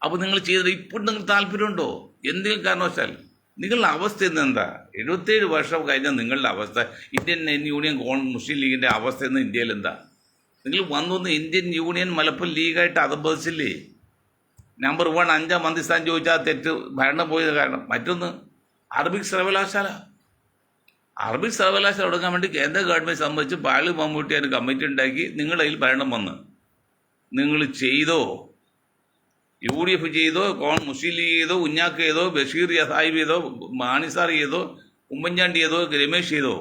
അപ്പോൾ നിങ്ങൾ ചെയ്തത് ഇപ്പോൾ നിങ്ങൾക്ക് താല്പര്യമുണ്ടോ? എന്തെങ്കിലും കാരണവശാൽ നിങ്ങളുടെ അവസ്ഥ എന്താ? 77 വർഷം കഴിഞ്ഞാൽ നിങ്ങളുടെ അവസ്ഥ, ഇന്ത്യൻ യൂണിയൻ മുസ്ലിം ലീഗിൻ്റെ അവസ്ഥ എന്ന് ഇന്ത്യയിൽ എന്താ? നിങ്ങൾ വന്നൊന്ന് ഇന്ത്യൻ യൂണിയൻ മലപ്പുറം ലീഗായിട്ട് അധപതിച്ചില്ലേ? നമ്പർ 1 5-ാം മന്ത്രിസ്ഥാനം ചോദിച്ചാൽ തെറ്റ് ഭരണം പോയത് കാരണം. മറ്റൊന്ന് അറബിക് സർവകലാശാല തുടങ്ങാൻ വേണ്ടി കേന്ദ്ര ഗവൺമെൻറ് സംബന്ധിച്ച് പാളി മമ്മൂട്ടി അതിന് കമ്മിറ്റി ഉണ്ടാക്കി നിങ്ങളുടെ കയ്യിൽ ഭരണം വന്ന് നിങ്ങൾ ചെയ്തോ? UDF ചെയ്തോ, മുസ്ലിം ലീഗ് ചെയ്തോ, ഉഞ്ഞാക്ക് ചെയ്തോ, ബഷീർ സാഹിബ് ചെയ്തോ, മാണിസാർ ചെയ്തോ, ഉമ്മൻചാണ്ടി ചെയ്തോ, രമേശ് ചെയ്തോ?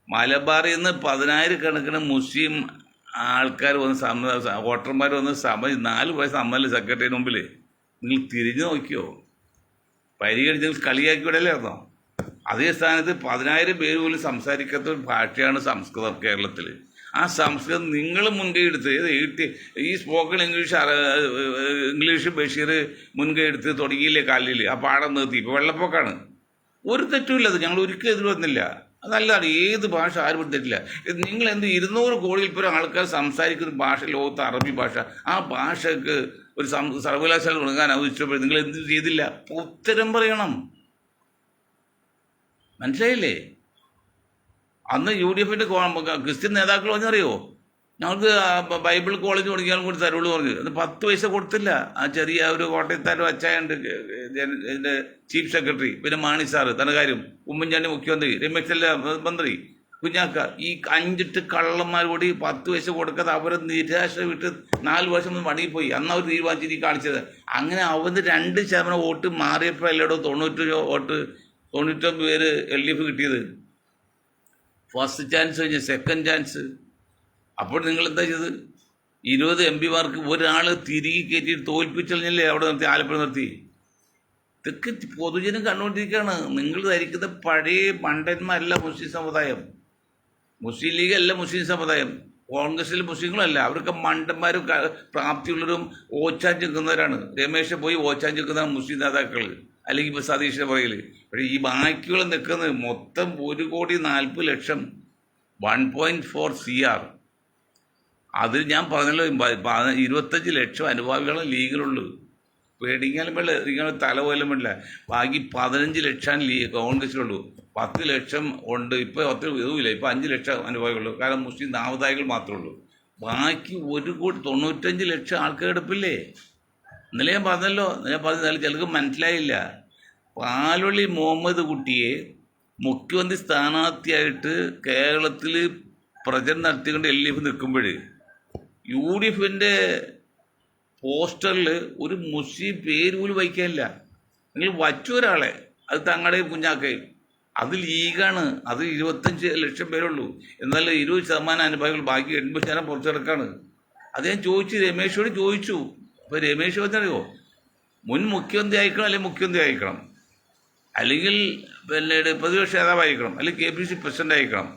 മലബാറിൽ നിന്ന് 10,000 കണക്കിന് മുസ്ലിം ആൾക്കാർ വന്ന് വോട്ടർമാർ വന്ന് 4 വയസ്സ് അമ്മലെ സെക്രട്ടറിന് മുമ്പിൽ നിങ്ങൾ തിരിഞ്ഞു നോക്കിയോ? പരിഗണിച്ച് നിങ്ങൾ കളിയാക്കിവിടല്ലായിരുന്നോ? അതേ സ്ഥാനത്ത് 10,000 പേര് പോലും സംസാരിക്കാത്ത ഒരു ഭാഷയാണ് സംസ്കൃതം കേരളത്തിൽ. ആ സംസ്കൃതം നിങ്ങൾ മുൻകൈ എടുത്ത് ഈ സ്പോക്കൺ ഇംഗ്ലീഷ് ബഷീർ മുൻകൈ എടുത്ത് തുടങ്ങിയില്ലേ കാലിൽ? ആ പാഠം നിർത്തി. ഇപ്പോൾ വെള്ളപ്പൊക്കാണ്. ഒരു തെറ്റുമില്ല. അത് ഞങ്ങൾ ഒരിക്കലും എതിർ വന്നില്ല. അതല്ലാണ് ഏത് ഭാഷ ആരും തെറ്റില്ല. നിങ്ങൾ 200 കോടിയിൽ പരം ആൾക്കാർ സംസാരിക്കുന്ന ഭാഷ, ലോകത്ത് അറബി ഭാഷ, ആ ഭാഷക്ക് ഒരു സർവകലാശാല തുടങ്ങാൻ ആവശ്യപ്പെടുമ്പോൾ നിങ്ങൾ എന്ത് ചെയ്തില്ല? ഉത്തരം പറയണം. മനസ്സിലായില്ലേ? അന്ന് UDFിൻ്റെ ക്രിസ്ത്യൻ നേതാക്കൾ പറഞ്ഞറിയോ, ഞങ്ങൾക്ക് ബൈബിൾ കോളേജ് തുടങ്ങിയാൽ കൂടി തരുള്ളൂ പറഞ്ഞു. അത് 10 പൈസ കൊടുത്തില്ല. ആ ചെറിയ ഒരു കോട്ടയത്താരും അച്ചായുണ്ട് ഇതിൻ്റെ ചീഫ് സെക്രട്ടറി, പിന്നെ മാണി സാറ് ധനകാര്യം, ഉമ്മൻചാണ്ടി മുഖ്യമന്ത്രി, രമേശ് മന്ത്രി, കുഞ്ഞാക്ക, ഈ 5 കള്ളന്മാർ കൂടി 10 പൈസ കൊടുക്കാതെ അവരെ നിരാശ വിട്ട് 4 വർഷം മടങ്ങിപ്പോയി. അന്ന് അവർ തീരുമാനിച്ചിട്ട് കാണിച്ചത്. അങ്ങനെ അവന് 2% വോട്ട് മാറിയപ്പോൾ എല്ലായിടവും 99 പേര് LDF കിട്ടിയത്. ഫസ്റ്റ് ചാൻസ് കഴിഞ്ഞ് സെക്കൻഡ് ചാൻസ്. അപ്പോൾ നിങ്ങൾ എന്താ ചെയ്തത്? 20 MP ഒരാൾ തിരികെ കയറ്റിയിട്ട് തോൽപ്പിച്ചല്ലേ അവിടെ നിർത്തി, ആലപ്പുഴ നിർത്തി. ഇതൊക്കെ പൊതുജനം കണ്ടുകൊണ്ടിരിക്കുകയാണ്. നിങ്ങൾ ധരിക്കുന്ന പഴയ മണ്ടന്മാരല്ല മുസ്ലിം സമുദായം. മുസ്ലിം ലീഗ് അല്ല മുസ്ലിം സമുദായം. കോൺഗ്രസിലെ മുസ്ലിങ്ങളല്ല. അവർക്ക് മണ്ടന്മാരും പ്രാപ്തിയുള്ളവരും ഓച്ചാൻ ചെക്കുന്നവരാണ്. രമേശ് പോയി ഓച്ചാൻ ചെക്കുന്ന മുസ്ലിം നേതാക്കൾ, അല്ലെങ്കിൽ ഇപ്പോൾ സതീഷിൻ്റെ പുറകിൽ. പക്ഷേ ഈ ബാക്കികൾ നിൽക്കുന്നത് മൊത്തം 1,40,00,000 1.4 CR. അതിൽ ഞാൻ പറഞ്ഞല്ലോ 25 ലക്ഷം അനുഭാവികളെ ലീഗിലുള്ളൂ. പേടിക്കാനും വേണ്ട, ഇങ്ങനെ തല പോലും വേണ്ടില്ല. ബാക്കി 15 ലക്ഷം കോൺഗ്രസിലുള്ളൂ. 10 ലക്ഷം ഉണ്ട്. ഇപ്പോൾ 10 ഇതുമില്ല. ഇപ്പോൾ 5 ലക്ഷം അനുഭാവികളുള്ളൂ. കാരണം മുസ്ലിം നാമധായികൾ മാത്രമേ ഉള്ളൂ. ബാക്കി 1,95 ലക്ഷം ആൾക്കാർ എടുപ്പില്ലേ? ഇന്നലെ ഞാൻ പറഞ്ഞല്ലോ. ഞാൻ പറഞ്ഞാൽ ചിലർക്ക് മനസ്സിലായില്ല. പാലൊളി മുഹമ്മദ് കുട്ടിയെ മുഖ്യമന്ത്രി സ്ഥാനാർത്ഥിയായിട്ട് കേരളത്തിൽ പ്രചരണം നടത്തിക്കൊണ്ട് LDF നിൽക്കുമ്പോൾ UDFിൻ്റെ പോസ്റ്ററിൽ ഒരു മുസ്ലിം പേര് പോലും വയ്ക്കാനില്ല. നിങ്ങൾ വച്ചു ഒരാളെ, അത് തങ്ങളുടെയും കുഞ്ഞാക്കയും. അത് ലീഗാണ്. അത് 25 ലക്ഷം പേരുള്ളൂ. എന്നാൽ 20% അനുഭാവികൾ, ബാക്കി 80% പുറത്തു കിടക്കാണ്. അത് ഞാൻ ചോദിച്ചു, രമേശോട് ചോദിച്ചു. അപ്പോൾ രമേശ് പറഞ്ഞറിയോ, മുൻ മുഖ്യമന്ത്രി അയക്കണം, അല്ലെങ്കിൽ മുഖ്യമന്ത്രി അയക്കണം, അല്ലെങ്കിൽ പിന്നെ പ്രതിപക്ഷ നേതാവ് അയക്കണം, അല്ലെങ്കിൽ KPC പ്രസിഡന്റ് അയക്കണം.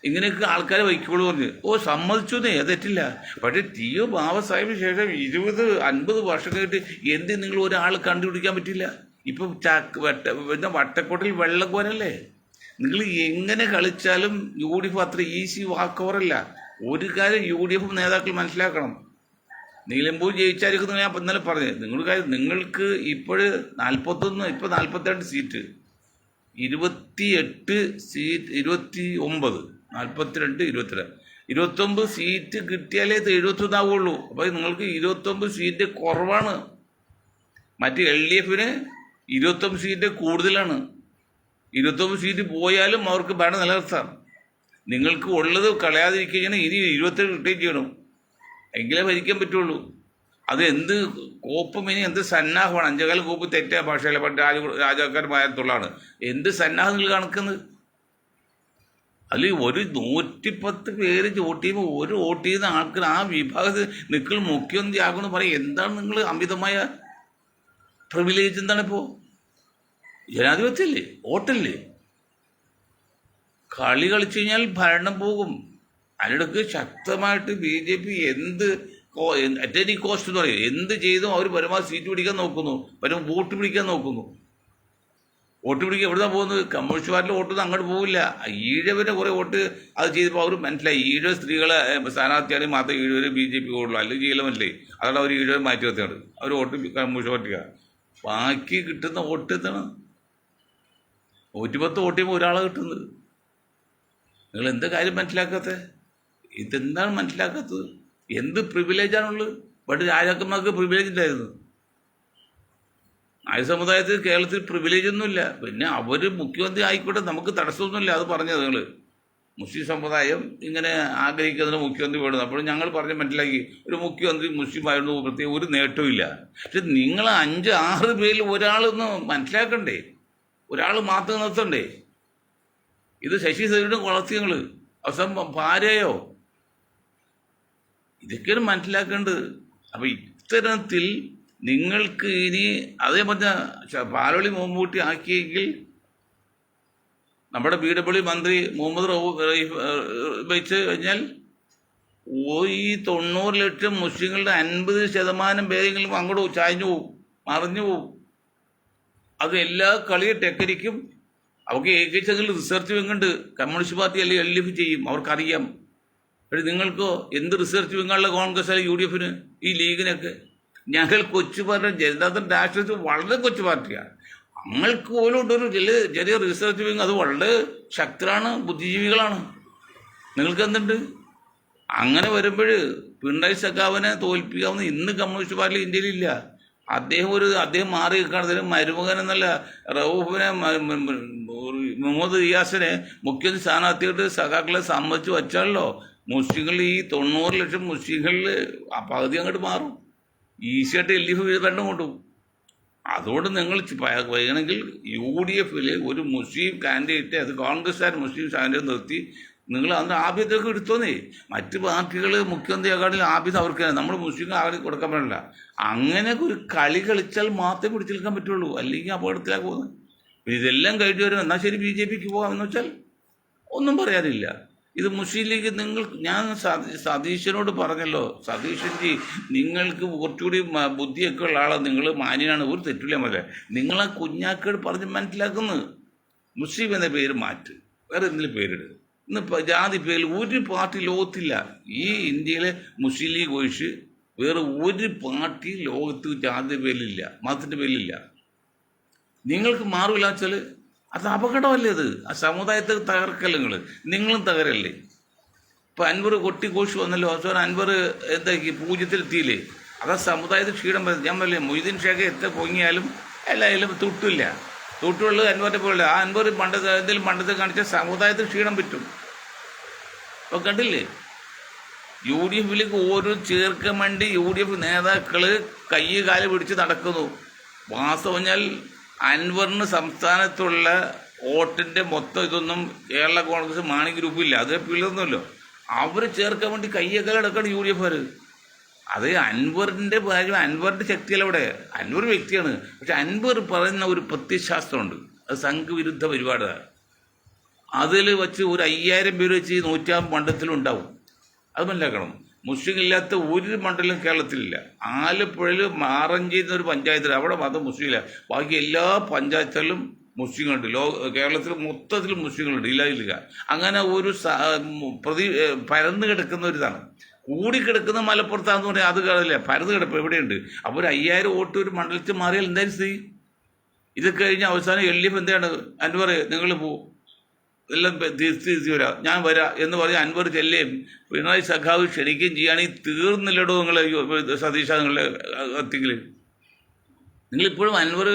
ഇങ്ങനെയൊക്കെ ആൾക്കാരെ വയ്ക്കുള്ളൂ പറഞ്ഞ്. സമ്മതിച്ചു എന്നേ, അത് തെറ്റില്ല. പക്ഷേ TO ബാബാസാഹിബിന് ശേഷം 20-50 വർഷം കഴിഞ്ഞിട്ട് എന്ത് നിങ്ങൾ ഒരാൾ കണ്ടുപിടിക്കാൻ പറ്റില്ല? ഇപ്പം വട്ടക്കോട്ടിൽ വെള്ളം പോരല്ലേ? നിങ്ങൾ എങ്ങനെ കളിച്ചാലും UDF അത്ര ഈസി വാക്ക് ഓവറല്ല. ഒരു കാര്യം UDF നേതാക്കൾ മനസ്സിലാക്കണം. നിലമ്പൂർ ജയിച്ചായിരിക്കും. ഞാൻ ഇന്നലെ പറഞ്ഞത് നിങ്ങൾക്ക് ഇപ്പോൾ 41, ഇപ്പോൾ 42 സീറ്റ്, 28 സീറ്റ്, 29, 42, 22, 29 സീറ്റ് കിട്ടിയാലേ 71 ആവുള്ളൂ. അപ്പോൾ നിങ്ങൾക്ക് 29 സീറ്റ് കുറവാണ്. മറ്റ് LDFന് 29 സീറ്റ് കൂടുതലാണ്. 29 സീറ്റ് പോയാലും അവർക്ക് ഭരണം നിലനിർത്താം. നിങ്ങൾക്ക് ഉള്ളത് കളയാതിരിക്കുകയാണ്. ഇനി 27 കിട്ടുകയും ചെയ്യണം. എങ്കിലേ ഭരിക്കാൻ പറ്റുള്ളൂ. അത് എന്ത് കോപ്പും ഇനി എന്ത് സന്നാഹമാണ്. 5 കോപ്പ് തെറ്റാ ഭാഷയിലെ പണ്ട് രാജാക്കന്മാരത്തുള്ളതാണ്. എന്ത് സന്നാഹം നിങ്ങൾ കാണിക്കുന്നത്? അതിൽ ഒരു 110 പേര് വോട്ട് ചെയ്യുമ്പോൾ ഒരു വോട്ട് ചെയ്യുന്ന ആൾക്കാർ ആ വിഭാഗത്തിൽ നിൽക്കൽ മുഖ്യമന്ത്രി ആകുമെന്ന് പറയും. എന്താണ് നിങ്ങൾ അമിതമായ പ്രിവിലേജ്? എന്താണിപ്പോൾ ജനാധിപത്യല്ലേ? വോട്ടല്ലേ? കളി കളിച്ചു കഴിഞ്ഞാൽ ഭരണം പോകും. അതിനിടയ്ക്ക് ശക്തമായിട്ട് BJP അറ്റ് എനി കോസ്റ്റ് എന്ന് പറയും. എന്ത് ചെയ്തും അവർ പരമാവധി സീറ്റ് പിടിക്കാൻ നോക്കുന്നു, വോട്ട് പിടിക്കാൻ നോക്കുന്നു. വോട്ട് പിടിക്കുക എവിടുന്നാ പോകുന്നത്? കമ്മ്യൂണിസ്റ്റ് പാർട്ടിയിൽ വോട്ടൊന്നും അങ്ങോട്ട് പോകില്ല. ഈഴവരെ കുറേ വോട്ട് അത് ചെയ്തപ്പോൾ അവർ മനസ്സിലായി ഈഴവ സ്ത്രീകളെ സ്ഥാനാർത്ഥിയാണെങ്കിൽ മാത്രമേ ഈഴവർ BJP കൂടുള്ളൂ, അല്ലെങ്കിൽ ചെയ്യലമല്ലേ. അതാണ് അവർ ഈഴവർ മാറ്റി നിർത്തിയാണ്. അവർ വോട്ട് കമ്മ്യൂണിസ്റ്റ് പാർട്ടിക്കാണ്. ബാക്കി കിട്ടുന്ന വോട്ട് എത്താണ്? 110 വോട്ട് ചെയ്യുമ്പോൾ ഒരാളെ കിട്ടുന്നത്. നിങ്ങൾ എന്താ കാര്യം മനസ്സിലാക്കാത്തത്? ഇതെന്താണ് മനസ്സിലാക്കാത്തത്? എന്ത് പ്രിവിലേജാണുള്ളത്? പണ്ട് രാജാക്കന്മാർക്ക് പ്രിവിലേജ് ഉണ്ടായിരുന്നു. നായ സമുദായത്തിൽ കേരളത്തിൽ പ്രിവിലേജ് ഒന്നുമില്ല. പിന്നെ അവർ മുഖ്യമന്ത്രി ആയിക്കോട്ടെ, നമുക്ക് തടസ്സമൊന്നുമില്ല. അത് പറഞ്ഞത് നിങ്ങൾ മുസ്ലിം സമുദായം ഇങ്ങനെ ആഗ്രഹിക്കുന്നതിന് മുഖ്യമന്ത്രി വേണം. അപ്പോൾ ഞങ്ങൾ പറഞ്ഞ് മനസ്സിലാക്കി ഒരു മുഖ്യമന്ത്രി മുസ്ലിം ആയിരുന്നു, പ്രത്യേകം ഒരു നേട്ടവും. പക്ഷെ നിങ്ങൾ 5-6 പേരിൽ ഒരാളൊന്ന് മനസ്സിലാക്കണ്ടേ? ഒരാൾ മാത്രം നിർത്തണ്ടേ? ഇത് ശശി തരൂരിനെ വളർത്തി നിങ്ങൾ അവസാനം ഭാര്യയോ? ഇതൊക്കെയാണ് മനസ്സിലാക്കേണ്ടത്. അപ്പം ഇത്തരത്തിൽ നിങ്ങൾക്ക് ഇനി അതേ പറഞ്ഞ പാലോളി മമ്മൂട്ടി ആക്കിയെങ്കിൽ നമ്മുടെ BW മന്ത്രി മുഹമ്മദ് വെച്ച് കഴിഞ്ഞാൽ ഈ 90 ലക്ഷം മുസ്ലിങ്ങളുടെ 50% പേരെങ്കിലും അങ്ങോട്ട് ചായഞ്ഞു പോവും, മറിഞ്ഞു പോവും. അത് എല്ലാ കളിയും ടെക്നിക്കും അവർക്ക് ഏകദേശം റിസർച്ച് വിങ്ങുണ്ട്. കമ്മ്യൂണിസ്റ്റ് പാർട്ടി അല്ലെങ്കിൽ LDF ചെയ്യും, അവർക്കറിയാം. പക്ഷേ നിങ്ങൾക്കോ എന്ത് റിസർച്ച് വിങ്ങാനുള്ള കോൺഗ്രസ് അല്ലെങ്കിൽ UDF ഈ ലീഗിനൊക്കെ? ഞങ്ങൾ കൊച്ചു പാർട്ടി, ജനതാദൾ രാഷ്ട്രീയത്തിൽ വളരെ കൊച്ചു പാർട്ടിയാണ്. ഞങ്ങൾക്ക് പോലും ഉണ്ടൊരു ചെറിയ റിസർച്ച് വിങ്. അത് വളരെ ശക്തരാണ്, ബുദ്ധിജീവികളാണ്. നിങ്ങൾക്ക് എന്തുണ്ട്? അങ്ങനെ വരുമ്പോൾ പിണറായി സഖാവിനെ തോൽപ്പിക്കാവുന്ന ഇന്ന് കമ്മ്യൂണിസ്റ്റ് പാർട്ടി ഇന്ത്യയിലില്ല. അദ്ദേഹം മാറി നിൽക്കുകയാണ്. മരുമകൻ എന്നല്ല റൌഫിനെ മുഹമ്മദ് റിയാസിനെ മുഖ്യമന്ത്രി സ്ഥാനാർത്ഥിയായിട്ട് സഖാക്കളെ സമ്മതിച്ച് വച്ചാലോ മുസ്ലിങ്ങളിൽ ഈ 90 ലക്ഷം മുസ്ലിങ്ങളിൽ പകുതി അങ്ങോട്ട് മാറും. ഈസിയായിട്ട് LDF ഭരണം കൊണ്ടുപോകും. അതുകൊണ്ട് നിങ്ങൾ വേണമെങ്കിൽ UDF ഒരു മുസ്ലിം കാൻഡിഡേറ്റ്, അത് കോൺഗ്രസ്സുകാർ മുസ്ലിം കാൻഡിഡേറ്റ് നിർത്തി നിങ്ങൾ അന്ന് ആഭ്യത്തൊക്കെ എടുത്തോന്നേ. മറ്റ് പാർട്ടികൾ മുഖ്യമന്ത്രി ആകാണെങ്കിൽ ആഭ്യത അവർക്ക്, നമ്മൾ മുസ്ലിം ആകാൻ കൊടുക്കാൻ പറ്റില്ല. അങ്ങനെ ഒരു കളി കളിച്ചാൽ മാത്രമേ പിടിച്ചു നിൽക്കാൻ പറ്റുള്ളൂ, അല്ലെങ്കിൽ അപകടത്തിലാണ് പോകുന്നത്. പിന്നെ ഇതെല്ലാം കഴിഞ്ഞു വരും. എന്നാൽ ശരി BJPക്ക് പോകാമെന്ന് വെച്ചാൽ ഒന്നും പറയാനില്ല. ഇത് മുസ്ലിം ലീഗ് ഞാൻ സതീശനോട് പറഞ്ഞല്ലോ, സതീശൻജി നിങ്ങൾക്ക് കുറച്ചുകൂടി ബുദ്ധിയൊക്കെ ഉള്ള ആളാണ്, നിങ്ങൾ മാന്യനാണ്, ഒരു തെറ്റില്ല. മല്ലേ നിങ്ങളെ കുഞ്ഞാക്കേട് പറഞ്ഞ് മനസ്സിലാക്കുന്നത്. മുസ്ലിം എന്ന പേര് മാറ്റ്, വേറെ എന്തെങ്കിലും പേരിടുക. ഇന്ന് ജാതി പേരിൽ ഒരു പാർട്ടി ലോകത്തില്ല. ഈ ഇന്ത്യയിലെ മുസ്ലിം ലീഗ് ഒഴിച്ച് വേറെ ഒരു പാർട്ടി ലോകത്ത് ജാതി പേരിലില്ല, മതത്തിൻ്റെ പേരിലില്ല. നിങ്ങൾക്ക് മാറില്ല വെച്ചാൽ അത് അപകടമല്ലേ? അത് ആ സമുദായത്തെ തകർക്കല്ലേ? നിങ്ങളും തകരല്ലേ? ഇപ്പം അൻവർ കൊട്ടിഘോഷ് വന്നല്ലോ, അവസാനം അൻവർ എന്താക്കി പൂജ്യത്തിലെത്തിയില്ലേ? അതാ സമുദായത്തിൽ ക്ഷീണം വരുന്നത്. ഞാൻ പറയില്ലേ, മൊയ്തീൻ ഷേഖ് എത്ര പൊങ്ങിയാലും എല്ലായാലും തുട്ടില്ല. തുട്ടുള്ളത് അൻവറിൻ്റെ പോലെ. ആ അൻവർ എന്തെങ്കിലും മണ്ടത്തെ കാണിച്ചാൽ സമുദായത്തിൽ ക്ഷീണം പറ്റും. അപ്പോൾ കണ്ടില്ലേ, UDFിലേക്ക് ഓരോ ചേർക്കാൻ വേണ്ടി UDF നേതാക്കൾ കൈ കാല് പിടിച്ച് നടക്കുന്നു. വാസ്തവം പറഞ്ഞാൽ അൻവറിന് സംസ്ഥാനത്തുള്ള വോട്ടിൻ്റെ മൊത്തം ഇതൊന്നും കേരള കോൺഗ്രസ് മാണി ഗ്രൂപ്പില്ല, അത് പിളർന്നല്ലോ. അവർ ചേർക്കാൻ വേണ്ടി കയ്യക്കാലടക്കാണ് UDFകാർ. അത് അൻവറിൻ്റെ കാര്യം, അൻവറിൻ്റെ ശക്തിയല്ല അവിടെ. അൻവർ വ്യക്തിയാണ്. പക്ഷെ അൻവർ പറയുന്ന ഒരു പ്രത്യയശാസ്ത്രമുണ്ട്, അത് സംഘവിരുദ്ധ പരിപാടിയാണ്. അതിൽ വെച്ച് ഒരു 5000 പേര് വെച്ച് 150 മണ്ഡലത്തിലുണ്ടാവും. അത് മനസ്സിലാക്കണം. മുസ്ലിം ഇല്ലാത്ത ഒരു മണ്ഡലം കേരളത്തിലില്ല. ആലപ്പുഴയിൽ മാറഞ്ചേരി എന്നൊരു പഞ്ചായത്തിൽ അവിടെ മാത്രം മുസ്ലിമില്ല, ബാക്കി എല്ലാ പഞ്ചായത്തുകളിലും മുസ്ലിങ്ങളുണ്ട്. കേരളത്തിൽ മൊത്തത്തിൽ മുസ്ലിങ്ങളുണ്ട്, ഇല്ല. അങ്ങനെ ഒരു പരന്ന് കിടക്കുന്ന ഒരു ഇതാണ്. കൂടിക്കിടക്കുന്ന മലപ്പുറത്താന്ന് പറയാം, അത് കാണില്ല, പരന്ന് കിടപ്പ് എവിടെയുണ്ട്. അപ്പോൾ ഒരു 5000 വോട്ട് ഒരു മണ്ഡലത്തിൽ മാറിയാൽ എന്തായാലും സ്ഥിതി. ഇത് കഴിഞ്ഞ് അവസാനം LDF എന്താണ്, അൻവർ നിങ്ങൾ പോകും, എല്ലാം തിരിച്ച് വരാം, ഞാൻ വരാം എന്ന് പറഞ്ഞ് അൻവർ ചെല്ലുകയും പിണറായി സഖാവ് ക്ഷണിക്കുകയും ചെയ്യുകയാണെങ്കിൽ തീർന്നില്ലടോ നിങ്ങളെ സതീശ, നിങ്ങളുടെ കത്തിക്കൽ. നിങ്ങളിപ്പോഴും അൻവർ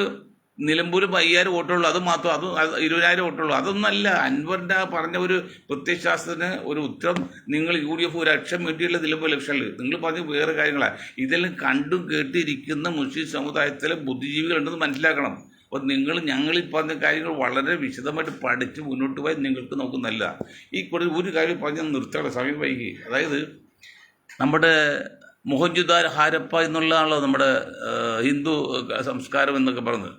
നിലമ്പൂർ 5000 വോട്ടുള്ളൂ, അത് മാത്രം, അത് 20,000 വോട്ടുള്ളൂ. അതൊന്നല്ല അൻവറിൻ്റെ പറഞ്ഞ ഒരു പ്രത്യയശാസ്ത്രത്തിന് ഒരു ഉത്തരം. നിങ്ങൾ UDF 1,00,000 വേണ്ടിയുള്ള നിലമ്പൂർ ഇലക്ഷനിൽ നിങ്ങൾ പറഞ്ഞ വേറെ കാര്യങ്ങളാണ്. ഇതെല്ലാം കണ്ടും കേട്ടിരിക്കുന്ന മുസ്ലിം സമുദായത്തിലെ ബുദ്ധിജീവികളുണ്ടെന്ന് മനസ്സിലാക്കണം. അപ്പോൾ ഞങ്ങൾ ഈ പറഞ്ഞ കാര്യങ്ങൾ വളരെ വിശദമായിട്ട് പഠിച്ച് മുന്നോട്ട് പോയി നിങ്ങൾക്ക് നോക്കുന്നല്ല. ഈ ഒരു കാര്യം പറഞ്ഞ് നിർത്തണം, സമയം വൈകി. അതായത് നമ്മുടെ മൊഹൻജുദാരോ ഹാരപ്പ എന്നുള്ളതാണല്ലോ നമ്മുടെ ഹിന്ദു സംസ്കാരം എന്നൊക്കെ പറഞ്ഞത്.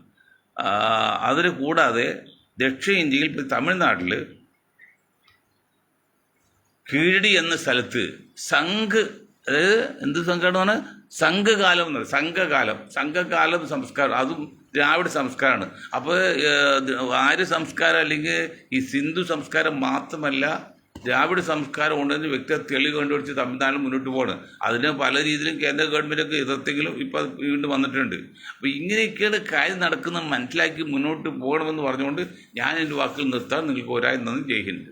അതിന് കൂടാതെ ദക്ഷിണേന്ത്യയിൽ ഇപ്പോൾ തമിഴ്നാട്ടിൽ കീഴടി എന്ന സ്ഥലത്ത് അതായത് എന്ത് സംഘടനയാണ്, സംഘകാലം എന്ന് പറയും. സംഘകാലം സംസ്കാരം, അതും ദ്രാവിഡ സംസ്കാരമാണ്. അപ്പോൾ ആര്യ സംസ്കാരം അല്ലെങ്കിൽ ഈ സിന്ധു സംസ്കാരം മാത്രമല്ല, ദ്രാവിഡ സംസ്കാരം ഉണ്ടെന്ന് വ്യക്തി തെളിവ് കണ്ടുപിടിച്ച് തമിഴ്നാട്ടിൽ മുന്നോട്ട് പോകണം. അതിന് പല രീതിയിലും കേന്ദ്ര ഗവൺമെൻറ്റൊക്കെ എതിർത്തെങ്കിലും ഇപ്പോൾ വീണ്ടും വന്നിട്ടുണ്ട്. അപ്പോൾ ഇങ്ങനെയൊക്കെയാണ് കാര്യം നടക്കുന്നത് മനസ്സിലാക്കി മുന്നോട്ട് പോകണമെന്ന് പറഞ്ഞുകൊണ്ട് ഞാൻ എൻ്റെ വാക്കുകൾ നിർത്താൻ നിങ്ങൾക്ക് ഒരായി നന്ദി. ജയ് ഹിന്ദ്.